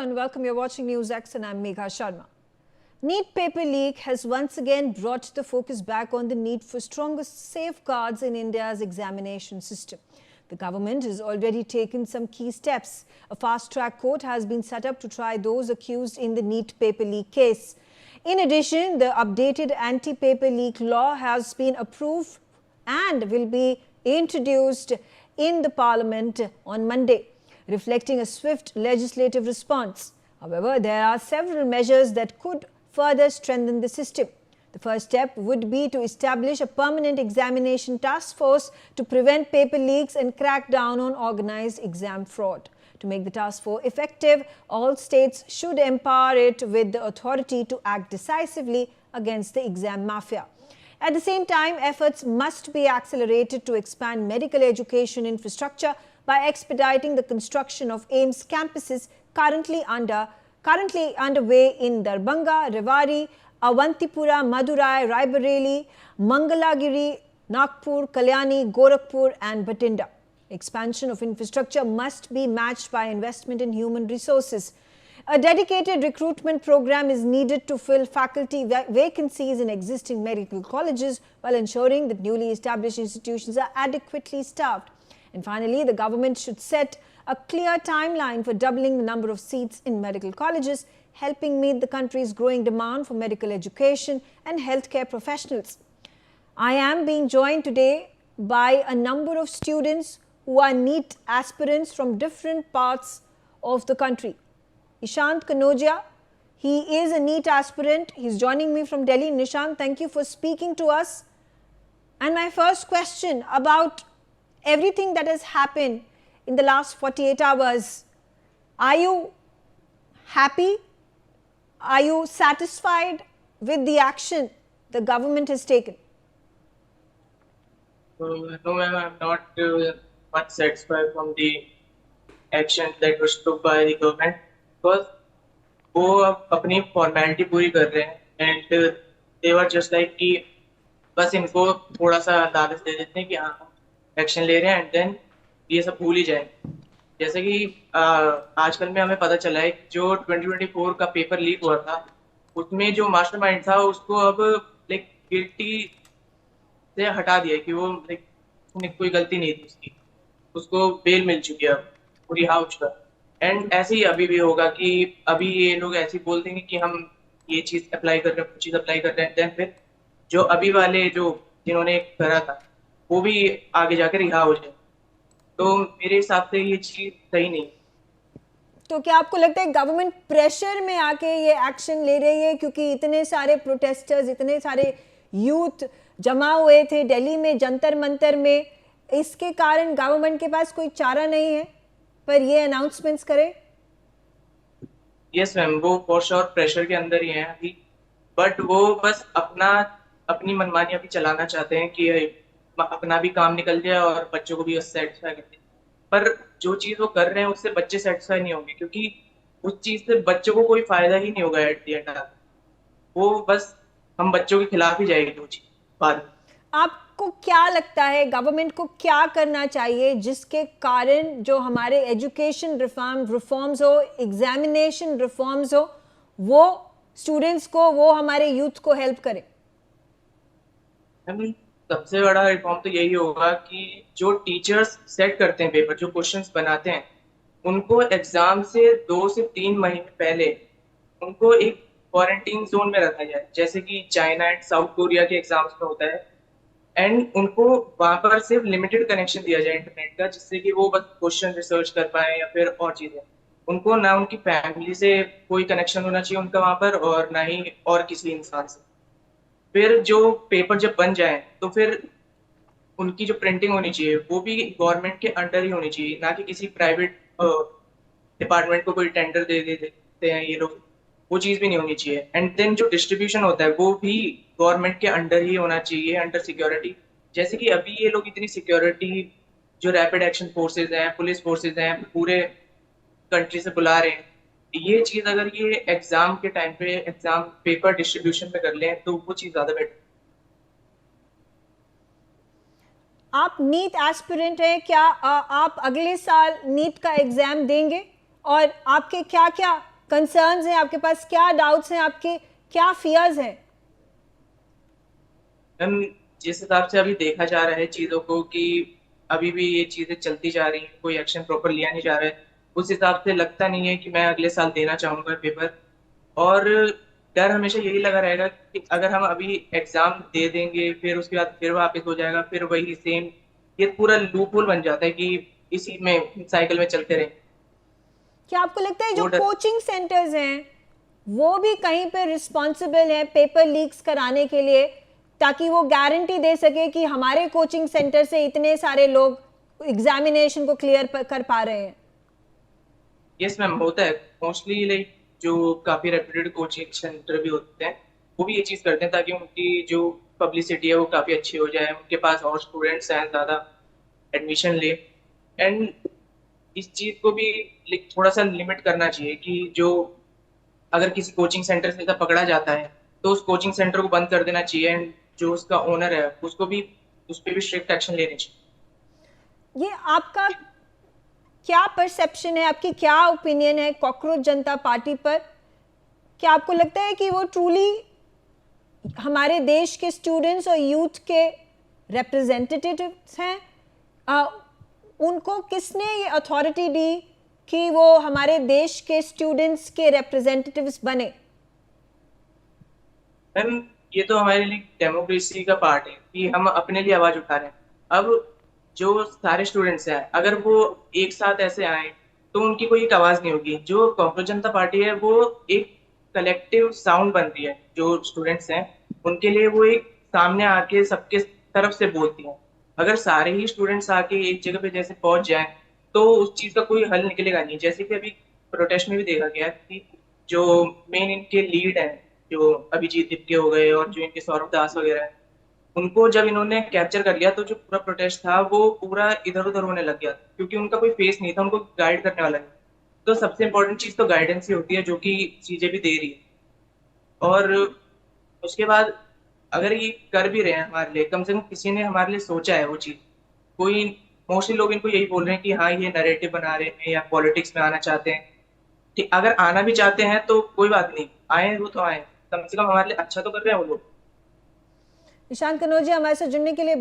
and welcome. You're watching News X and I'm Megha Sharma. NEET paper leak has once again brought the focus back on the need for stronger safeguards in India's examination system. The government has already taken some key steps. A fast-track court has been set up to try those accused in the NEET paper leak case. In addition, the updated anti-paper leak law has been approved and will be introduced in the Parliament on Monday, reflecting a swift legislative response. However, there are several measures that could further strengthen the system. The first step would be to establish a permanent examination task force to prevent paper leaks and crack down on organized exam fraud. To make the task force effective, all states should empower it with the authority to act decisively against the exam mafia. At the same time, efforts must be accelerated to expand medical education infrastructure by expediting the construction of AIIMS campuses currently underway in Darbhanga, Rewari, Avantipura, Madurai, Raebareli, Mangalagiri, Nagpur, Kalyani, Gorakhpur and Bathinda. Expansion of infrastructure must be matched by investment in human resources. A dedicated recruitment program is needed to fill faculty vacancies in existing medical colleges while ensuring that newly established institutions are adequately staffed. And finally, the government should set a clear timeline for doubling the number of seats in medical colleges, helping meet the country's growing demand for medical education and healthcare professionals. I am being joined today by a number of students who are NEET aspirants from different parts of the country. Nishant Kanodia, he is a NEET aspirant. He's joining me from Delhi. Nishant, thank you for speaking to us. And my first question about everything that has happened in the last 48 hours. Are you happy? Are you satisfied with the action the government has taken? No, ma'am, I'm not much satisfied from the action that was took by the government because वो अपनी formality पूरी कर रहे हैं and they were just like कि बस इनको थोड़ा सा लालच दे देते हैं कि हाँ हम एक्शन ले रहे हैं एंड देन ये सब भूल ही जाए. जैसे कि आजकल में हमें पता चला है जो 2024 का पेपर लीक हुआ था उसमें जो मास्टरमाइंड था उसको अब लाइक गिल्टी से हटा दिया कि वो लाइक उसने कोई गलती नहीं थी उसको बेल मिल चुकी है अब पूरी रिहा हो चुका. एंड ऐसे ही अभी भी होगा कि अभी ये लोग ऐसे ही बोल देंगे कि हम ये चीज अप्लाई कर रहे हैं, कुछ चीज अप्लाई कर रहे हैं, देन फिर जो अभी वाले जो जिन्होंने करा था वो भी आगे जाकर रिहा हो जाए. तो मेरे हिसाब से ये चीज सही नहीं. तो क्या आपको लगता है गवर्नमेंट प्रेशर में आके ये एक्शन ले रही है क्योंकि इतने सारे प्रोटेस्टर्स, इतने सारे यूथ जमा हुए थे दिल्ली में जंतर मंतर में, इसके कारण गवर्नमेंट के पास कोई चारा नहीं है पर ये अनाउंसमेंट्स करे? यस मैम, वो फॉर श्योर प्रेशर के अंदर ही है अभी, बट वो बस अपनी मनमानी अभी चलाना चाहते हैं कि अपना भी काम निकल जाए और बच्चों को भी सेटिस्फाई कर दे. पर जो चीज वो कर रहे हैं उससे बच्चे सेटिस्फाई नहीं होंगे क्योंकि उस चीज से बच्चों को कोई फायदा ही नहीं होगा एट द एंड. वो बस हम बच्चों के खिलाफ ही जाएगी वो चीज बाद में. आपको क्या लगता है गवर्नमेंट को क्या करना चाहिए जिसके कारण जो हमारे एजुकेशन रिफॉर्म्स हो, एग्जामिनेशन रिफॉर्म्स हो, वो स्टूडेंट्स को, वो हमारे यूथ को हेल्प करे? सबसे बड़ा रिफॉर्म तो यही होगा कि जो टीचर्स सेट करते हैं पेपर, जो क्वेश्चंस बनाते हैं, उनको एग्जाम से 2 से 3 महीने पहले उनको एक क्वारंटीन जोन में रखा जाए जैसे कि चाइना एंड साउथ कोरिया के एग्जाम्स में होता है. एंड उनको वहां पर सिर्फ लिमिटेड कनेक्शन दिया जाए इंटरनेट का जिससे कि वो बस क्वेश्चन रिसर्च कर पाए या फिर और चीजें. उनको ना उनकी फैमिली से कोई कनेक्शन होना चाहिए उनका वहां पर और ना ही और किसी इंसान से. फिर जो पेपर जब बन जाए तो फिर उनकी जो प्रिंटिंग होनी चाहिए वो भी गवर्नमेंट के अंडर ही होनी चाहिए, ना कि किसी प्राइवेट डिपार्टमेंट को कोई टेंडर दे देते हैं ये लोग, वो चीज भी नहीं होनी चाहिए. एंड देन जो डिस्ट्रीब्यूशन होता है वो भी गवर्नमेंट के अंडर ही होना चाहिए, अंडर सिक्योरिटी. जैसे कि अभी ये लोग इतनी सिक्योरिटी जो रैपिड एक्शन फोर्सेज हैं, पुलिस फोर्सेज हैं, पूरे कंट्री से बुला रहे हैं, ये चीज अगर ये एग्जाम के टाइम पे एग्जाम पेपर डिस्ट्रीब्यूशन में कर लें तो वो चीज ज्यादा बेटर. आप नीट एस्पिरेंट हैं, क्या आप अगले साल नीट का एग्जाम देंगे और आपके क्या क्या कंसर्न्स हैं आपके पास, क्या डाउट्स हैं आपके, क्या फियर्स हैं? मैम, जिस हिसाब से अभी देखा जा रहा है चीजों को कि अभी भी ये चीजें चलती जा रही हैं, कोई एक्शन प्रॉपर लिया नहीं जा रहा है, उस हिसाब से लगता नहीं है कि मैं अगले साल देना चाहूंगा पेपर। और डर हमेशा यही लगा रहेगा कि अगर हम अभी एग्जाम दे देंगे फिर उसके बाद फिर वापस हो जाएगा, फिर वही सेम, ये पूरा लूप होल बन जाता है कि इसी में साइकिल में चलते रहे। क्या आपको लगता है जो वो डर कोचिंग सेंटर्स हैं वो भी कहीं पर रिस्पॉन्सिबल हैं पेपर लीक्स कराने के लिए, ताकि वो गारंटी दे सके कि हमारे कोचिंग सेंटर से इतने सारे लोग एग्जामिनेशन को क्लियर कर पा रहे हैं? यस मैम, होता है मोस्टली। लाइक जो काफी रेप्यूटेड कोचिंग सेंटर भी होते हैं वो भी ये चीज करते हैं ताकि उनकी जो पब्लिसिटी है वो काफी अच्छी हो जाए, उनके पास और स्टूडेंट्स हैं ज्यादा, एडमिशन ले। एंड इस चीज को भी like, थोड़ा सा लिमिट करना चाहिए कि जो अगर किसी कोचिंग सेंटर से ऐसा पकड़ा जाता है तो उस कोचिंग सेंटर को बंद कर देना चाहिए, एंड जो उसका ओनर है उसको भी उस पर भी स्ट्रिक्ट एक्शन लेने चाहिए। ये आपका क्या परसेप्शन है, आपकी क्या ओपिनियन है कॉकरोच जनता पार्टी पर? क्या आपको लगता है कि वो ट्रूली हमारे देश के स्टूडेंट्स और यूथ के रिप्रेजेंटेटिव्स हैं? उनको किसने ये अथॉरिटी दी कि वो हमारे देश के स्टूडेंट्स के रिप्रेजेंटेटिव्स बने? मैम, ये तो हमारे लिए डेमोक्रेसी का पार्ट है कि हम अपने लिए आवाज उठा रहे हैं। अब जो सारे स्टूडेंट्स हैं अगर वो एक साथ ऐसे आए तो उनकी कोई एक आवाज नहीं होगी। जो कॉकरोच जनता पार्टी है वो एक कलेक्टिव साउंड बन रही है, जो स्टूडेंट्स हैं उनके लिए वो एक सामने आके सबके तरफ से बोलती है। अगर सारे ही स्टूडेंट्स आके एक जगह पे जैसे पहुंच जाएं तो उस चीज का कोई हल निकलेगा नहीं। जैसे कि अभी प्रोटेस्ट में भी देखा गया कि जो मेन इनके लीड हैं, जो अभिजीत दिप्के हो गए और जो इनके सौरभ दास वगैरह हैं, उनको जब इन्होंने कैप्चर कर लिया तो जो पूरा प्रोटेस्ट था वो पूरा इधर उधर होने लग गया, क्योंकि उनका कोई फेस नहीं था, उनको गाइड करने वाला नहीं। तो सबसे इम्पोर्टेंट चीज तो गाइडेंस ही होती है, जो कि चीजें भी दे रही है। और उसके बाद अगर ये कर भी रहे हैं हमारे लिए, कम से कम किसी ने हमारे लिए सोचा है वो चीज। कोई मोस्टली लोग इनको यही बोल रहे हैं कि हाँ ये नैरेटिव बना रहे हैं या पॉलिटिक्स में आना चाहते हैं। ठीक, अगर आना भी चाहते हैं तो कोई बात नहीं, आए वो तो आए, कम से कम हमारे लिए अच्छा तो कर रहे हैं वो लोग। निशांत कनौजिया हमारे साथ जुड़ने के लिए